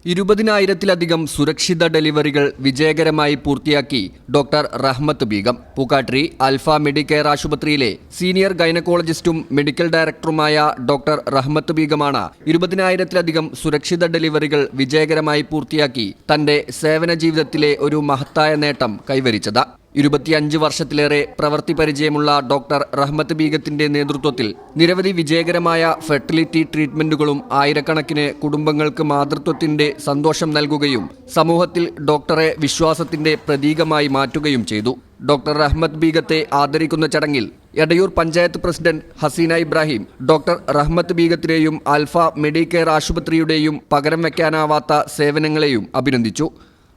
20,000-ലധികം സുരക്ഷിത ഡെലിവറികൾ വിജയകരമായി പൂർത്തിയാക്കി ഡോക്ടർ റഹ്മത്ത് ബീഗം. പൂക്കാട്രി അൽഫ മെഡിക്കെയർ ആശുപത്രിയിലെ സീനിയർ ഗൈനക്കോളജിസ്റ്റും മെഡിക്കൽ ഡയറക്ടറുമായ ഡോക്ടർ റഹ്മത്ത് ബീഗമാണ് 20,000-ലധികം സുരക്ഷിത ഡെലിവറികൾ വിജയകരമായി പൂർത്തിയാക്കി തന്റെ സേവന ജീവിതത്തിലെ ഒരു മഹത്തായ നേട്ടം കൈവരിച്ചത്. 25 വർഷത്തിലേറെ പ്രവൃത്തി പരിചയമുള്ള ഡോക്ടർ റഹ്മത്ത് ബീഗത്തിന്റെ നേതൃത്വത്തിൽ നിരവധി വിജയകരമായ ഫെർട്ടിലിറ്റി ട്രീറ്റ്മെന്റുകളും ആയിരക്കണക്കിന് കുടുംബങ്ങൾക്ക് മാതൃത്വത്തിന്റെ സന്തോഷം നൽകുകയും സമൂഹത്തിൽ ഡോക്ടറെ വിശ്വാസത്തിന്റെ പ്രതീകമായി മാറ്റുകയും ചെയ്തു. ഡോക്ടർ റഹ്മത്ത് ബീഗത്തെ ആദരിക്കുന്ന ചടങ്ങിൽ എടയൂർ പഞ്ചായത്ത് പ്രസിഡന്റ് ഹസീന ഇബ്രാഹിം ഡോക്ടർ റഹ്മത്ത് ബീഗത്തിനെയും അൽഫ മെഡിക്കെയർ ആശുപത്രിയുടെയും പകരം വയ്ക്കാനാവാത്ത സേവനങ്ങളെയും അഭിനന്ദിച്ചു.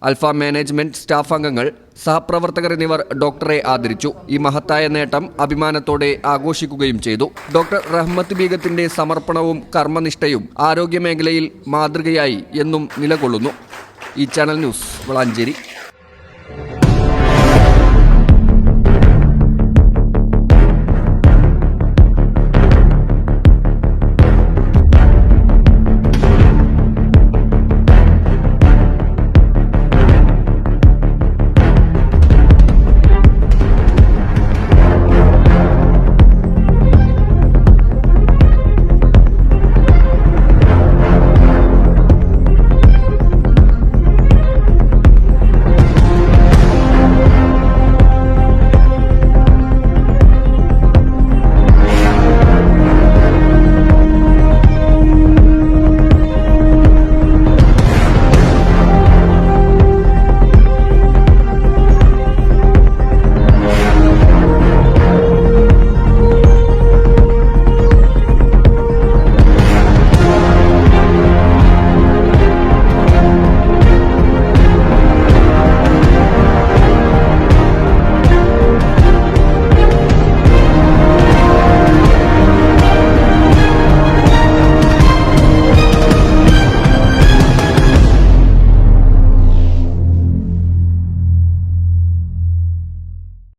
അൽഫ മാനേജ്മെന്റ് സ്റ്റാഫ് അംഗങ്ങൾ, സഹപ്രവർത്തകർ എന്നിവർ ഡോക്ടറെ ആദരിച്ചു. ഈ മഹത്തായ നേട്ടം അഭിമാനത്തോടെ ആഘോഷിക്കുകയും ചെയ്തു. ഡോക്ടർ റഹ്മത്ത് ബീഗത്തിന്റെ സമർപ്പണവും കർമ്മനിഷ്ഠയും ആരോഗ്യമേഖലയിൽ മാതൃകയായി എന്നും നിലകൊള്ളുന്നു. ഈ ചാനൽ ന്യൂസ് വളാഞ്ചേരി.